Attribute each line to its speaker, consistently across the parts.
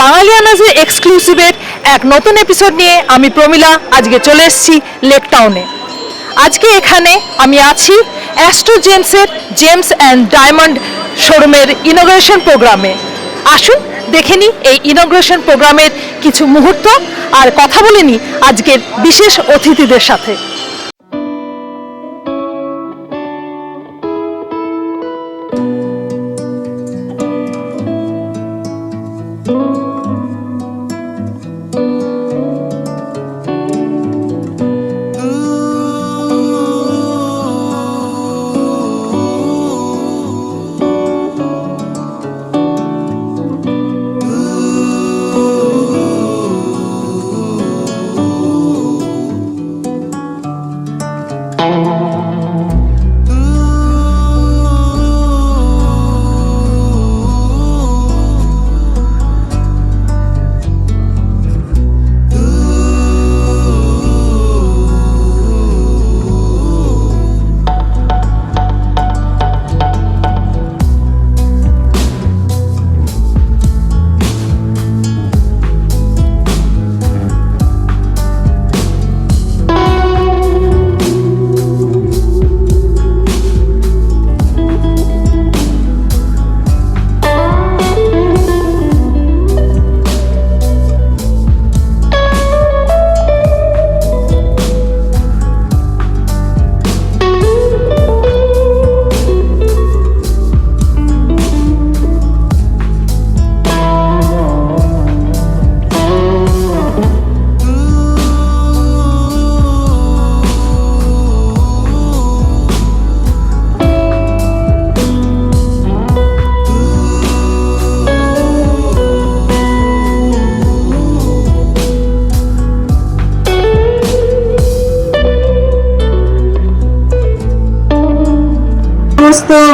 Speaker 1: বাঙালিয়ানাজের এক্সক্লুসিভের এক নতুন এপিসোড নিয়ে আমি প্রমিলা আজকে চলে এসেছি লেক টাউনে। আজকে এখানে আমি আছি অ্যাস্ট্রো জেমসের জেমস অ্যান্ড ডায়মন্ড শোরুমের ইনগ্রেশন প্রোগ্রামে। আসুন দেখে নিই এই ইনগ্রেশন প্রোগ্রামের কিছু মুহূর্ত আর কথা বলে নিই আজকের বিশেষ অতিথিদের সাথে।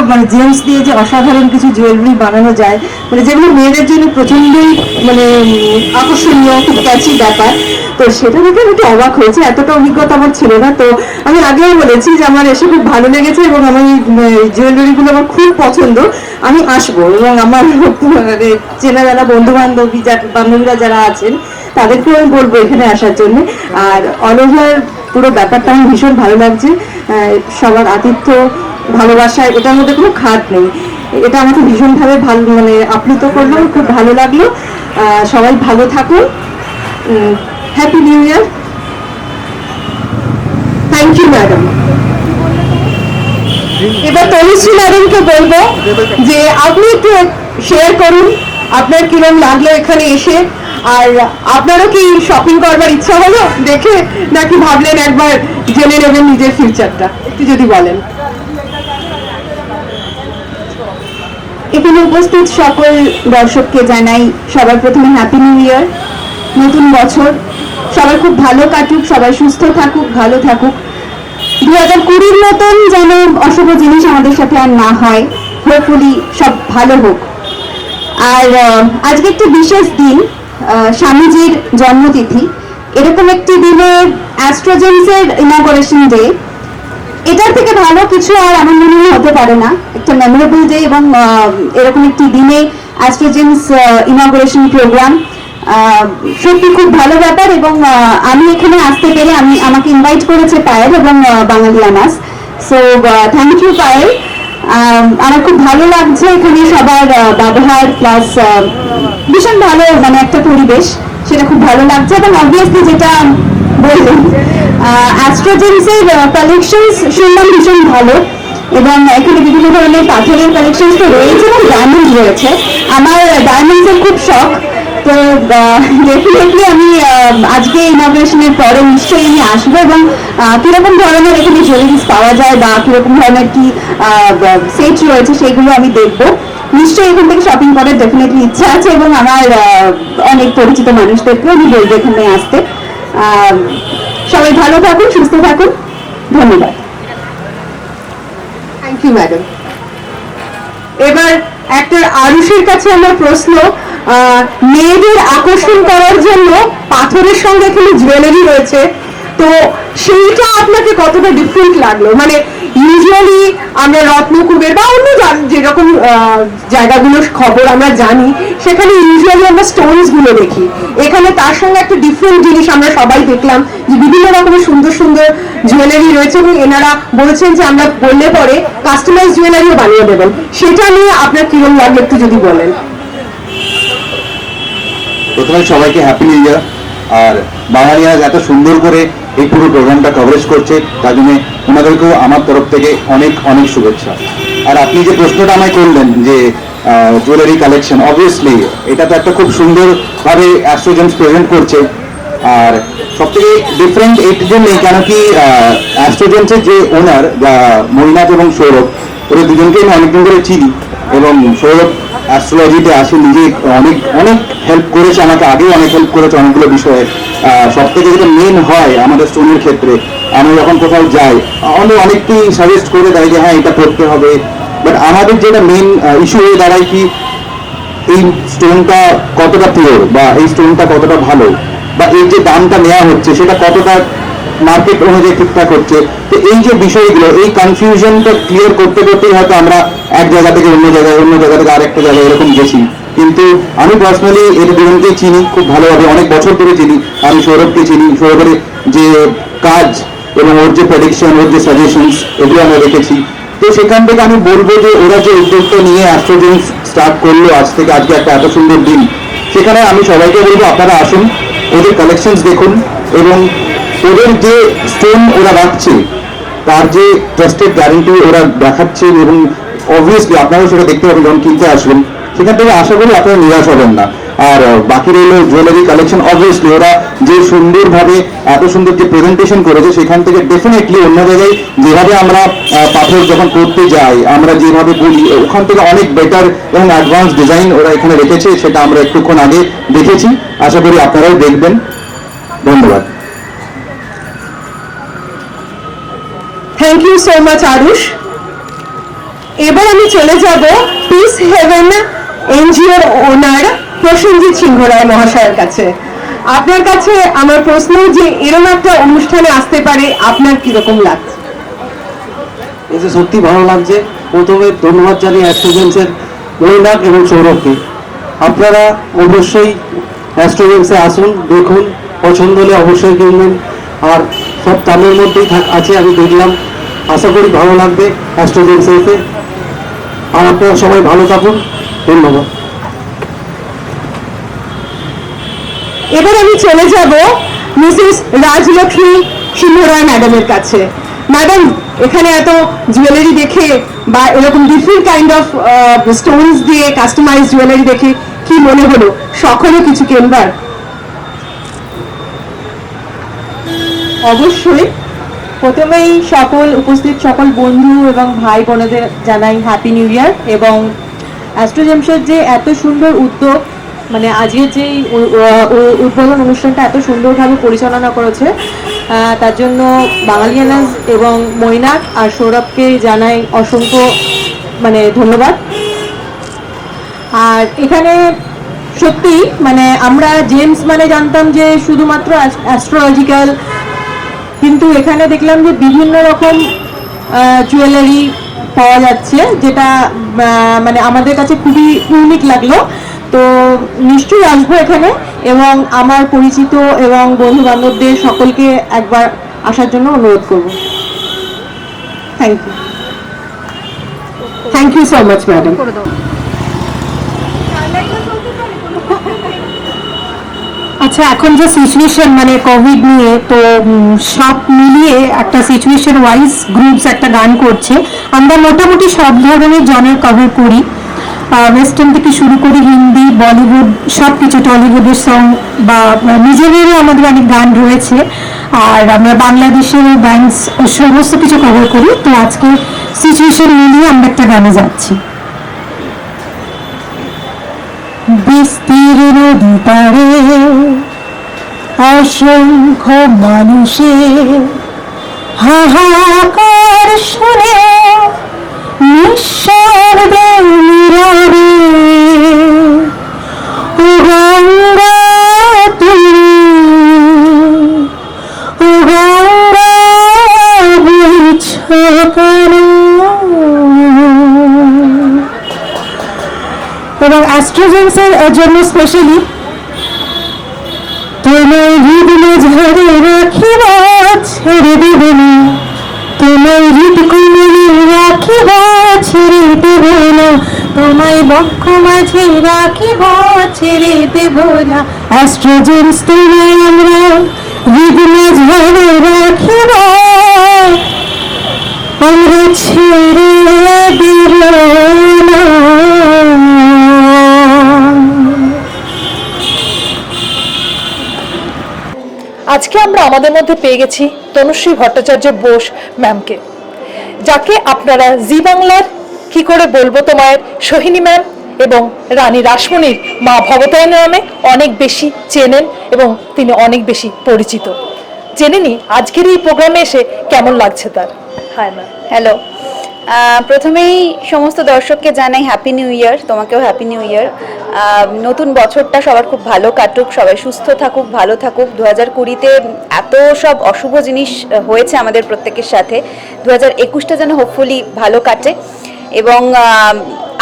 Speaker 2: মানে জেমস দিয়ে যে অসাধারণ কিছু জুয়েলারি বানানো যায়, মানে যেগুলো মেয়েদের জন্য প্রচন্ডই মানে আকর্ষণীয়, খুব ক্যাচি ব্যাপার। তো সেটা দেখে আমি একটু অবাক হয়েছে, এতটা অভিজ্ঞতা আমার ছিল না। তো আমি আগেও বলেছি যে আমার এসে খুব ভালো লেগেছে এবং আমার এই জুয়েলারিগুলো আমার খুব পছন্দ। আমি আসবো এবং আমার মানে চেনা জানা বন্ধু বান্ধবীরা যারা আছেন তাদেরকেও আমি বলবো এখানে আসার জন্য। আর অল ওভার পুরো ব্যাপারটা আমার ভীষণ ভালো লাগছে। সবার আতিথ্য, ভালোবাসা, এটার মধ্যে কোনো খাদ নেই। এটা আমাকে ভীষণভাবে ভালো মানে আপ্লুত করলো, খুব ভালো লাগলো। সবাই ভালো থাকুন। Happy new year. Thank you madam. এবার তনুশ্রী ম্যাডামকে বলবো যে আপনি একটু শেয়ার করুন আপনার কিরম লাগলো এখানে এসে, আর আপনারও কি শপিং করবার ইচ্ছা হলো দেখে, নাকি ভাবলেন একবার জেনে নেবেন নিজের ফিউচারটা, একটু যদি বলেন।
Speaker 3: এখানে উপস্থিত সকল দর্শককে জানাই সবার প্রথমে হ্যাপি নিউ ইয়ার, নতুন বছর সবার খুব ভালো কাটুক, সবাই সুস্থ থাকুক, ভালো থাকুক। 2020 মতন যেন অশুভ জিনিস আমাদের সাথে আর না হয়, হোপফুলি সব ভালো হোক। আর আজকে একটি বিশেষ দিন, স্বামীজির জন্মতিথি। এরকম একটি দিনে অ্যাস্ট্রো জেমসের ইনগরেশন ডে, এটার থেকে ভালো কিছু আর আমার মনে হয় হতে পারে না। একটা মেমোরেবল ডে এবং এরকম একটি দিনে অ্যাস্ট্রো জেমস ইনগরেশন প্রোগ্রাম সত্যি খুব ভালো ব্যাপার। এবং আমি এখানে আসতে পেরে আমাকে ইনভাইট করেছে পায়েল এবং বাঙালিয়ানাস। So thank you Payel. আমার খুব ভালো লাগছে এখানে সবার ব্যবহার, প্লাস ভীষণ ভালো মানে একটা পরিবেশ, সেটা খুব ভালো লাগছে। এবং অবভিয়াসলি যেটা বললেন অ্যাস্ট্রো জেমসের কালেকশনস শুনলাম ভীষণ ভালো, এবং এখানে বিভিন্ন ধরনের পাথরের কালেকশনস তো রয়েছে এবং ডায়মন্ড রয়েছে। আমার ডায়মন্ডসের খুব শখ, তো ডেফিনেটলি আমি আজকে ইনগ্রেশনের পরে নিশ্চয়ই আমি আসবো এবং কিরকম ধরনের এখানে জুয়েলারিস পাওয়া যায় বা কিরকম ধরনের কি সেট রয়েছে সেগুলো আমি দেখবো। নিশ্চয়ই এখান থেকে শপিং করার ডেফিনেটলি ইচ্ছা আছে এবং আমার অনেক পরিচিত মানুষদেরকেও আমি বলবো এখানে আসতে। সবাই ভালো থাকুন, সুস্থ থাকুন, ধন্যবাদ।
Speaker 2: Thank you madam. এবার অ্যাক্টর আরুষের কাছে আমার প্রশ্ন, মেয়েদের আকর্ষণ করার জন্য পাথরের সঙ্গে এখানে জুয়েলারি রয়েছে, তো সেইটা আপনাকে কতটা ডিফারেন্ট লাগলো? মানে ইউজুয়ালি আমরা রত্নকুবের বা অন্য যেরকম জায়গাগুলোর খবর আমরা জানি, সেখানে ইউজুয়ালি আমরা স্টোনস গুলো দেখি। এখানে তার সঙ্গে একটা ডিফারেন্ট জিনিস আমরা সবাই দেখলাম, যে বিভিন্ন রকমের সুন্দর সুন্দর জুয়েলারি রয়েছে, এবং এনারা বলছেন যে আমরা বললে পরে কাস্টমাইজ জুয়েলারিও বানিয়ে দেবেন। সেটা নিয়ে আপনার কিরকম লাগলো একটু যদি বলেন।
Speaker 4: প্রথমে সবাইকে হ্যাপি নিউ ইয়ার। আর বাঙালিরা এত সুন্দর করে এই পুরো প্রোগ্রামটা কভারেজ করছে, তার জন্য ওনাদেরকেও আমার তরফ থেকে অনেক অনেক শুভেচ্ছা। আর আপনি যে প্রশ্নটা আমায় করলেন যে জুয়েলারি কালেকশন, অবভিয়াসলি এটা তো একটা খুব সুন্দরভাবে অ্যাস্ট্রোজেমস প্রেজেন্ট করছে। আর সব থেকে ডিফারেন্ট এই জন্যই, কেন কি অ্যাস্ট্রোজেমসের যে ওনার মৈনাক এবং সৌরভ, ওদের দুজনকেই আমি অনেকদিন ধরে চিনি, এবং সৌরভ অ্যাস্ট্রোলজিতে আসে নিজে অনেক অনেক হেল্প করেছে আমাকে, আগেও অনেক হেল্প করেছে অনেকগুলো বিষয়ে। সব থেকে যেটা মেন হয় আমাদের স্টোনের ক্ষেত্রে, আমরা যখন কোথাও যাই আমাদের অনেককেই সাজেস্ট করে দেয় যে হ্যাঁ এটা করতে হবে, বাট আমাদের যেটা মেন ইস্যু হয়ে দাঁড়ায় কি এই স্টোনটা কতটা পিওর, বা এই স্টোনটা কতটা ভালো, বা এই যে দামটা নেওয়া হচ্ছে সেটা কতটা মার্কেট অনুযায়ী ঠিকঠাক হচ্ছে। তো এই যে বিষয়গুলো, এই কনফিউশনটা ক্লিয়ার করতে করতেই হয়তো আমরা এক জায়গা থেকে অন্য জায়গায়, অন্য জায়গা থেকে আরেকটা জায়গায় এরকম গেছি। কিন্তু আমি পার্সোনালি এর দুজনকেই চিনি খুব ভালোভাবে, অনেক বছর ধরে চিনি। আমি সৌরভকে চিনি, সৌরভের যে কাজ এবং ওর যে প্রেডিকশন, ওর যে সাজেশনস, এগুলো আমরা দেখেছি। তো সেখান থেকে আমি বলবো যে ওরা যে উদ্যোগটা নিয়ে অ্যাস্ট্রোজেমস স্টার্ট করলো আজ থেকে, আজকে একটা এত সুন্দর দিন, সেখানে আমি সবাইকে বলবো আপনারা আসুন, ওদের কালেকশনস দেখুন, এবং ওদের যে স্টোন ওরা রাখছে তার যে ট্রাস্টেড গ্যারেন্টি ওরা দেখাচ্ছে, এবং অবভিয়াসলি আপনারাও সেটা দেখতে পাবেন যখন কিনতে আসবেন। সেখান থেকে আশা করি আপনারা নিরাশ হবেন না। আর বাকি রইল জুয়েলারি কালেকশন, অবভিয়াসলি ওরা যে সুন্দরভাবে এত সুন্দর যে প্রেজেন্টেশন করেছে, সেখান থেকে ডেফিনেটলি অন্য জায়গায় যেভাবে আমরা পাথর যখন করতে যাই, আমরা যেভাবে বলি, ওখান থেকে অনেক বেটার এবং অ্যাডভান্স ডিজাইন ওরা এখানে রেখেছে, সেটা আমরা একটুক্ষণ আগে দেখেছি। আশা করি আপনারাও দেখবেন। ধন্যবাদ।
Speaker 2: Thank you so much Arush. এবার আমি চলে যাব পিস হেভেন এনজিওর ওনার প্রসেনজিৎ সিংহ রায় মহাশয়ের কাছে। আপনার কাছে আমার প্রশ্ন, যে এরকম একটা অনুষ্ঠানে আসতে পারে আপনার কিরকম লাগছে?
Speaker 5: এতে সত্যি ভালো লাগছে। প্রথমে ধন্যবাদ জানিয়ে অ্যাস্ট্রোজেমসের মৈনাক এবং সৌরভকে। আপনারা অবশ্যই অ্যাস্ট্রোজেমসে আসুন, দেখুন, পছন্দ হলে অবশ্যই কিনবেন। আর সব দামের মধ্যেই আছে, আমি দেখলাম। আশা করি ভালো লাগবে অ্যাস্ট্রোজেমসে এসে। আর আপনারা সবাই ভালো থাকুন। ধন্যবাদ।
Speaker 2: এবার আমি চলে যাব মিসেস রাজলক্ষ্মী সিংহ রায় ম্যাডামের কাছে। ম্যাডাম, এখানে এত জুয়েলারি দেখে বা এরকম ডিফারেন্ট কাইন্ড অফ স্টোনস দিয়ে কাস্টমাইজ জুয়েলারি দেখে কি মনে হলো? সকলে কিছু কেনবার?
Speaker 6: অবশ্যই। প্রথমেই উপস্থিত সকল বন্ধু এবং ভাই বোনেদের জানাই হ্যাপি নিউ ইয়ার। এবং অ্যাস্ট্রোজেমসের যে এত সুন্দর উদ্যোগ, মানে আজকের যে উদ্বোধন অনুষ্ঠানটা এত সুন্দরভাবে পরিচালনা করেছে, তার জন্য বাঙালিয়ানাস এবং মৈনাক আর সৌরভকে জানাই অসংখ্য ধন্যবাদ। আর এখানে সত্যি আমরা জেমস জানতাম যে শুধুমাত্র অ্যাস্ট্রোলজিক্যাল, কিন্তু এখানে দেখলাম যে বিভিন্ন রকম জুয়েলারি পাওয়া যাচ্ছে, যেটা আমাদের কাছে খুবই ইউনিক লাগলো। তো নিশ্চয়ই আসবো এখানে, এবং আমার পরিচিত এবং বন্ধু বান্ধবদের সকলকে একবার আসার জন্য অনুরোধ করব। Thank you.
Speaker 2: Thank you so much madam.
Speaker 7: আচ্ছা, এখন যে সিচুয়েশন কোভিড নিয়ে, তো সব মিলিয়ে একটা সিচুয়েশন ওয়াইজ গ্রুপস একটা গান করছে। আমরা মোটামুটি সব ধরনের জনের কভার করি, ওয়েস্টার্ন থেকে শুরু করি, হিন্দি, বলিউড, সব কিছু, টলিউডের সং, বা নিজেদেরও আমাদের অনেক গান রয়েছে। আর আমরা বাংলাদেশের ব্যান্ডস সমস্ত কিছু কভার করি। তো আজকে সিচুয়েশন মিলিয়ে আমরা একটা গানে যাচ্ছি। বিস্তীর্ণ নদী পারে অসংখ্য মানুষের হাহাকার শুনে নিঃশব্দে নীরবে ও গঙ্গা তুমি, ও এবং অ্যাস্ট্রোজেন্সের জন্য স্পেশালি তোমার হৃদয় ঝরে রাখিব ছেড়ে দেব না, তোমার হৃদ কোমলে রাখিব ছেড়ে দেব না, তোমায় বক্ষ মাঝে রাখিব ছেড়ে দেব না। অ্যাস্ট্রোজেন্স তোমায় আমরা হৃদয় ঝরে রাখিব, আমরা ছেড়ে দেব না।
Speaker 1: আজকে আমরা আমাদের মধ্যে পেয়ে গেছি তনুশ্রী ভট্টাচার্য বোস ম্যামকে, যাকে আপনারা জি বাংলার কি করে বলবো তোমায় সোহিনী ম্যাম এবং রানী রাসমণির মা ভবতারিণী নামে অনেক বেশি চেনেন এবং তিনি অনেক বেশি পরিচিত। জেনে নি আজকের এই প্রোগ্রামে এসে কেমন লাগছে তার। Hi ma'am.
Speaker 8: হ্যালো, প্রথমেই সমস্ত দর্শককে জানাই হ্যাপি নিউ ইয়ার, তোমাকেও হ্যাপি নিউ ইয়ার। নতুন বছরটা সবার খুব ভালো কাটুক, সবাই সুস্থ থাকুক, ভালো থাকুক। 2020-তে এত সব অশুভ জিনিস হয়েছে আমাদের প্রত্যেকের সাথে, 2021টা যেন হোপফুলি ভালো কাটে। এবং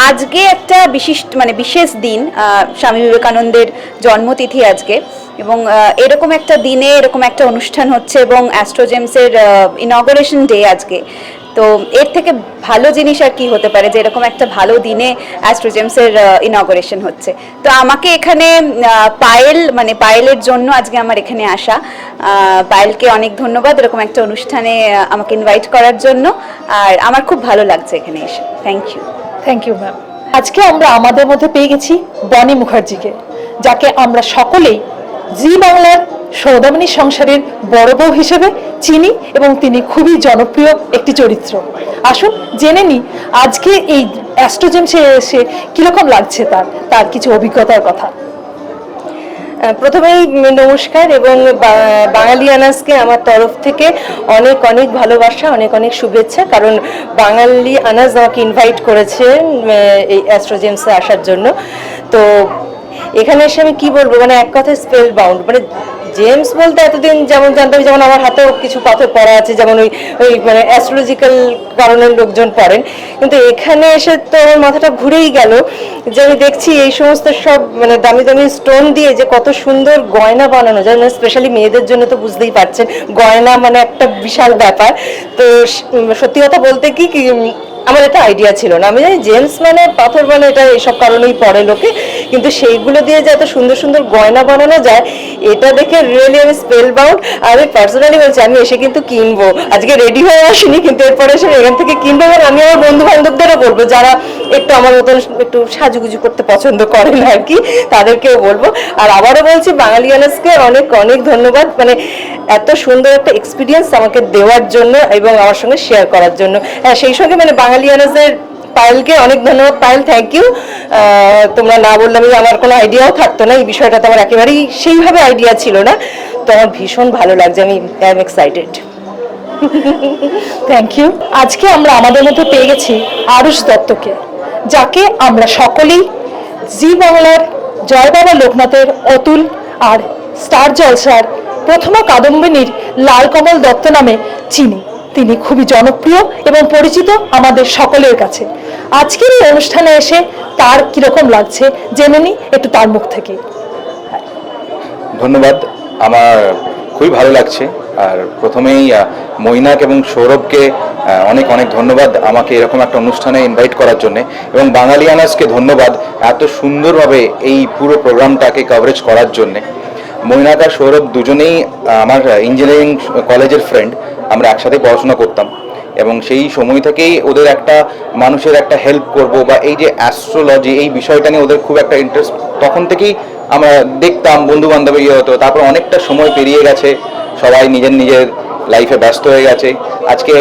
Speaker 8: আজকে একটা বিশেষ দিন, স্বামী বিবেকানন্দের জন্মতিথি আজকে, এবং এরকম একটা দিনে এরকম একটা অনুষ্ঠান হচ্ছে এবং অ্যাস্ট্রোজেমসের ইনগরেশন ডে আজকে। তো এর থেকে ভালো জিনিস আর কি হতে পারে যে এরকম একটা ভালো দিনে অ্যাস্ট্রোজেমসের ইনগরেশন হচ্ছে। তো আমাকে এখানে পায়েলের জন্য আজকে আমার এখানে আসা। পায়েলকে অনেক ধন্যবাদ এরকম একটা অনুষ্ঠানে আমাকে ইনভাইট করার জন্য, আর আমার খুব ভালো লাগছে এখানে এসে। Thank you.
Speaker 1: Thank you ma'am. আজকে আমরা আমাদের মধ্যে পেয়ে গেছি বনি মুখার্জিকে, যাকে আমরা সকলেই জি বাংলার সৌদামিনী সংসারের বড় বউ হিসেবে চিনি এবং তিনি খুবই জনপ্রিয় একটি চরিত্র। আসুন জেনে নি আজকে এই অ্যাস্ট্রোজেমসে এসে কিরকম লাগছে তার কিছু অভিজ্ঞতার কথা।
Speaker 9: প্রথমেই নমস্কার এবং বাঙালিয়ানাসকে আমার তরফ থেকে অনেক অনেক ভালোবাসা, অনেক অনেক শুভেচ্ছা, কারণ বাঙালিয়ানাস আমাকে ইনভাইট করেছে এই অ্যাস্ট্রোজেমসে আসার জন্য। তো এখানে এসে আমি কি বলবো, মানে এক কথায় স্পেল বাউন্ড। মানে জেমস বলতে এতদিন যেমন জানতাম, যেমন আমার হাতেও কিছু পাথর পড়া আছে, যেমন ওই মানে অ্যাস্ট্রোলজিক্যাল কারণের লোকজন পড়েন, কিন্তু এখানে এসে তো আমার মাথাটা ঘুরেই গেল যে আমি দেখছি এই সমস্ত সব মানে দামি দামি স্টোন দিয়ে যে কত সুন্দর গয়না বানানো যায়, মানে স্পেশালি মেয়েদের জন্য তো বুঝতেই পারছেন গয়না মানে একটা বিশাল ব্যাপার। তো সত্যি কথা বলতে কি আমার এটা আইডিয়া ছিল না। আমি জানি জেমস মানে পাথর, মানে এটা এইসব কারণেই পড়ে লোকে, কিন্তু সেইগুলো দিয়ে যে এত সুন্দর সুন্দর গয়না বানানো যায় এটা দেখে রিয়েলি আমি স্পেল বাউন্ড। আমি পার্সোনালি বলছি আমি এসে কিন্তু কিনবো, আজকে রেডি হয়ে আসিনি, কিন্তু এরপরে এসে এখান থেকে কিনবো। এবং আমি আমার বন্ধু বান্ধবদেরও বলবো যারা একটু আমার মতন একটু সাজুগুজু করতে পছন্দ করেন আর কি, তাদেরকেও বলবো। আর আবারও বলছি বাঙালিয়ানাসকে অনেক অনেক ধন্যবাদ, মানে এত সুন্দর একটা এক্সপিরিয়েন্স আমাকে দেওয়ার জন্য এবং আমার সঙ্গে শেয়ার করার জন্য। হ্যাঁ, সেই সঙ্গে মানে বাঙালিয়ানাসের পায়েলকে অনেক ধন্যবাদ। Payel, thank you. তোমরা না বললে আমি আমার কোনো আইডিয়াও থাকতো না, এই বিষয়টা তো আমার একেবারেই সেইভাবে আইডিয়া ছিল না। তো আমার ভীষণ ভালো লাগছে, আমি I am excited.
Speaker 1: Thank you. আজকে আমরা আমাদের মধ্যে পেয়ে গেছি আরুষ দত্তকে, যাকে আমরা সকলেই জি বাংলার জয় বাবা লোকনাথের অতুল আর স্টার জলসার প্রথম কাদম্বিনীর লাল কমল দত্ত নামে চিনি। তিনি খুবই জনপ্রিয় এবং পরিচিত আমাদের সকলের কাছে। আজকের এই অনুষ্ঠানে এসে তার কিরকম লাগছে জেনে নি একটু তার মুখ থেকে।
Speaker 4: ধন্যবাদ, আমার খুবই ভালো লাগছে। আর প্রথমেই মৈনাক এবং সৌরভকে অনেক অনেক ধন্যবাদ আমাকে এরকম একটা অনুষ্ঠানে ইনভাইট করার জন্য, এবং বাঙালিয়ানাসকে ধন্যবাদ এত সুন্দরভাবে এই পুরো প্রোগ্রামটাকে কভারেজ করার জন্য। মৈনাক আর সৌরভ দুজনেই আমার ইঞ্জিনিয়ারিং কলেজের ফ্রেন্ড, আমরা একসাথে পড়াশোনা করতাম এবং সেই সময় থেকেই ওদের একটা মানুষের একটা হেল্প করব বা এই যে অ্যাস্ট্রোলজি এই বিষয়টা নিয়ে ওদের খুব একটা ইন্টারেস্ট তখন থেকেই আমরা দেখতাম, বন্ধু বান্ধব ইয়ে হতো। তারপর অনেকটা সময় পেরিয়ে গেছে, সবাই নিজের নিজের লাইফে ব্যস্ত হয়ে গেছে। আজকে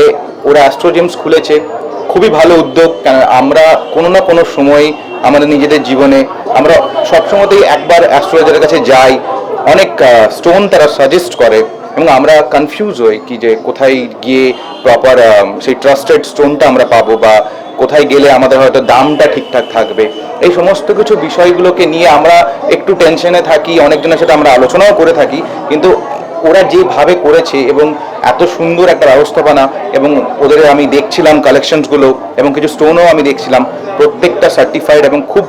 Speaker 4: ওরা অ্যাস্ট্রোজেমস খুলেছে, খুবই ভালো উদ্যোগ। কেন আমরা কোনো না কোনো সময় আমাদের নিজেদের জীবনে আমরা সবসময়তেই একবার অ্যাস্ট্রোলজারের কাছে যাই, অনেক স্টোন তারা সাজেস্ট করে এবং আমরা কনফিউজ হই কি যে কোথায় গিয়ে প্রপার সেই ট্রাস্টেড স্টোনটা আমরা পাবো বা কোথায় গেলে আমাদের হয়তো দামটা ঠিকঠাক থাকবে। এই সমস্ত কিছু বিষয়গুলোকে নিয়ে আমরা একটু টেনশনে থাকি, অনেকজনের সাথে আমরা আলোচনাও করে থাকি, কিন্তু ওরা যেভাবে করেছে এবং এত সুন্দর একটা ব্যবস্থাপনা, এবং ওদের আমি দেখছিলাম কালেকশনসগুলো এবং কিছু স্টোনও আমি দেখছিলাম, প্রত্যেকটা সার্টিফাইড এবং খুব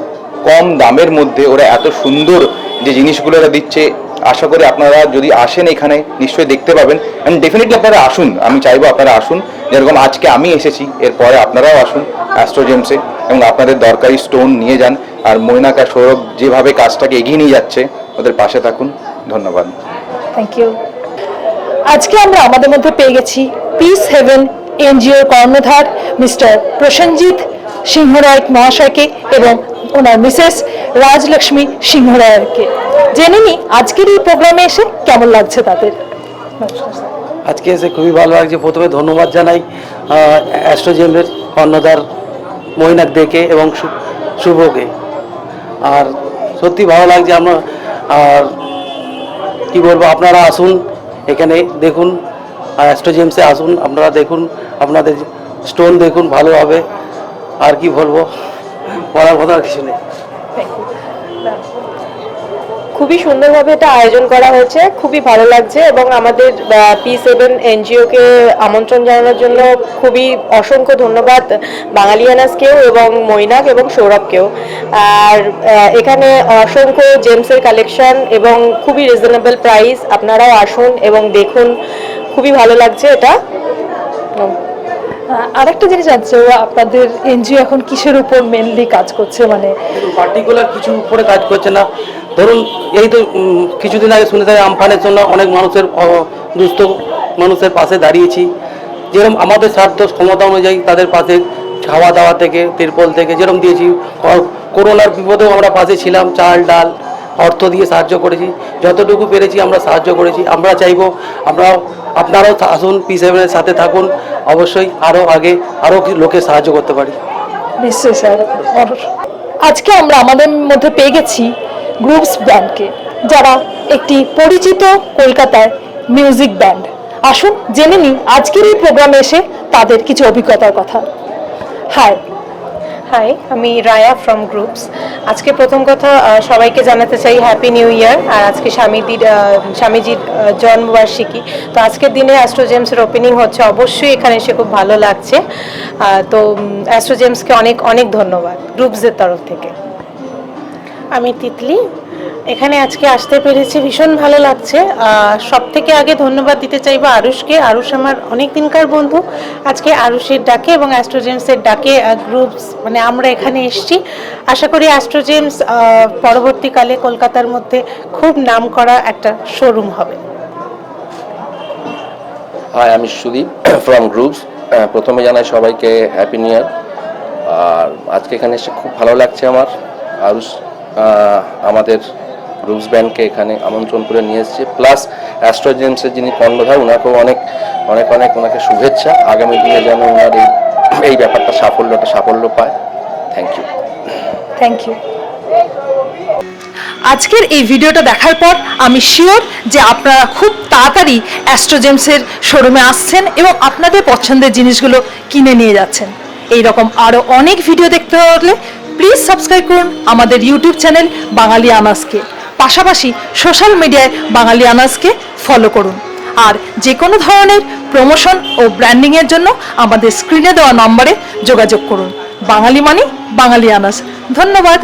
Speaker 4: কম দামের মধ্যে ওরা এত সুন্দর যে জিনিসগুলো ওরা দিচ্ছে। আশা করি আপনারা যদি আসেন এখানে নিশ্চয়ই দেখতে পাবেন, অ্যান্ড ডেফিনেটলি আপনারা আসুন। আমি চাইবো আপনারা আসুন, যেরকম আজকে আমি এসেছি, এরপরে আপনারাও আসুন অ্যাস্ট্রো জেমসে এবং আপনাদের দরকারি স্টোন নিয়ে যান। আর মৈনাক আর সৌরভ যেভাবে কাজটাকে এগিয়ে নিয়ে যাচ্ছে, ওদের পাশে থাকুন। ধন্যবাদ।
Speaker 1: Thank you. আজকে আমরা আমাদের মধ্যে পেয়ে গেছি পিস হেভেন এনজিওর কর্ণধার মিস্টার প্রসেনজিৎ সিংহ রায় মহাশয়কে এবং ওনার মিসেস রাজলক্ষ্মী সিংহ রায়কে। জেনে নিই আজকের এই প্রোগ্রামে এসে কেমন লাগছে তাদের।
Speaker 5: আজকে এসে খুবই ভালো লাগছে। প্রথমে ধন্যবাদ জানাই অ্যাস্ট্রোজেমের কর্ণধার মৈনাক দেকে এবং শুভকে। আর সত্যি ভালো লাগছে আমরা। আর কি বলবো, আপনারা আসুন এখানে দেখুন, অ্যাস্ট্রোজেমসে আসুন, আপনারা দেখুন, আপনাদের স্টোন দেখুন, ভালো হবে। আর কি বলবো, বলার কথা আর কিছু নেই।
Speaker 9: খুবই সুন্দরভাবে এটা আয়োজন করা হয়েছে, খুবই ভালো লাগছে। এবং আমাদের P7 এনজিওকে আমন্ত্রণ জানানোর জন্য খুবই অসংখ্য ধন্যবাদ বাঙালিয়ানাসকেও এবং মৈনাক এবং সৌরভকেও। আর এখানে অসংখ্য জেমসের কালেকশন এবং খুবই রিজনেবল প্রাইস। আপনারাও আসুন এবং দেখুন, খুবই ভালো লাগছে এটা।
Speaker 1: আরেকটা জিনিস আছে, আপনাদের এনজিও এখন কিসের উপর মেনলি কাজ করছে? মানে
Speaker 5: পার্টিকুলার কিছু উপরে কাজ করছে না। ধরুন এই তো কিছুদিন আগে শুনে থাকি আমফানের জন্য অনেক মানুষের দুস্থ মানুষের পাশে দাঁড়িয়েছি। যেরকম আমাদের সাধ্য ক্ষমতা অনুযায়ী তাদের পাশে খাওয়া দাওয়া থেকে তিরপল থেকে যেরকম দিয়েছি। করোনার বিপদেও আমরা পাশে ছিলাম, চাল ডাল অর্থ দিয়ে সাহায্য করেছি, যতটুকু পেরেছি আমরা সাহায্য করেছি। আমরা চাইবো আপনারাও আসুন, P7-এর সাথে থাকুন, অবশ্যই আরও আগে আরও লোকের সাহায্য করতে পারি।
Speaker 1: নিশ্চয়ই স্যার। আজকে আমরা আমাদের মধ্যে পেয়ে গেছি গ্রুপস ব্যান্ডকে, যারা একটি পরিচিত কলকাতার মিউজিক ব্যান্ড। আসুন জেনে নিই আজকের এই প্রোগ্রামে এসে তাদের কিছু অভিজ্ঞতার কথা। হাই,
Speaker 10: হাই, আমি রায়া ফ্রম গ্রুপস। আজকে প্রথম কথা সবাইকে জানাতে চাই হ্যাপি নিউ ইয়ার। আর আজকে স্বামীজির জন্মবার্ষিকী। তো আজকের দিনে অ্যাস্ট্রো জেমসের ওপেনিং হচ্ছে, অবশ্যই এখানে এসে খুব ভালো লাগছে। তো অ্যাস্ট্রো জেমসকে অনেক অনেক ধন্যবাদ গ্রুপসের তরফ থেকে। আমি তিতলি, এখানে আজকে আসতে পেরেছি, ভীষণ ভালো লাগছে। সব থেকে আগে ধন্যবাদ দিতে চাইবো আরুষকে। আরুষ আমার অনেক দিনকার বন্ধু। আজকে আরুষের ডাকে এবং অ্যাস্ট্রো জেমসের ডাকে গ্রুপস মানে আমরা এখানে এসেছি। আশা করি অ্যাস্ট্রো জেমস পরবর্তীকালে কলকাতার মধ্যে খুব নামকরা একটা শোরুম হবে।
Speaker 11: হাই, আমি সুদীপ ফ্রম গ্রুপস। প্রথমে জানাই সবাইকে হ্যাপি নিউ ইয়ার। আর আজকে এখানে এসে খুব ভালো লাগছে আমার। আরুষ আমাদের গ্রুপস ব্যান্ডকে এখানে আমন্ত্রণ করে নিয়ে এসেছে, প্লাস অ্যাস্ট্রো জেমসের যিনি কর্ণধার ওনাকেও অনেক অনেক অনেক ওনাকে শুভেচ্ছা। আগামী দিনে যেন ওনার এই ব্যাপারটা সাফল্য পায়। Thank you.
Speaker 1: Thank you. আজকের এই ভিডিওটা দেখার পর আমি শিওর যে আপনারা খুব তাড়াতাড়ি অ্যাস্ট্রো জেমসের শোরুমে আসছেন এবং আপনাদের পছন্দের জিনিসগুলো কিনে নিয়ে যাচ্ছেন। এই রকম আরও অনেক ভিডিও দেখতে হলে প্লিজ সাবস্ক্রাইব করুন আমাদের ইউটিউব চ্যানেল বাঙালিয়ানাসকে। পাশাপাশি সোশ্যাল মিডিয়ায় বাঙালিয়ানাসকে ফলো করুন। আর যে কোনো ধরনের প্রমোশন ও ব্র্যান্ডিংয়ের জন্য আমাদের স্ক্রিনে দেওয়া নম্বরে যোগাযোগ করুন। বাঙালি মানে বাঙালিয়ানাস। ধন্যবাদ।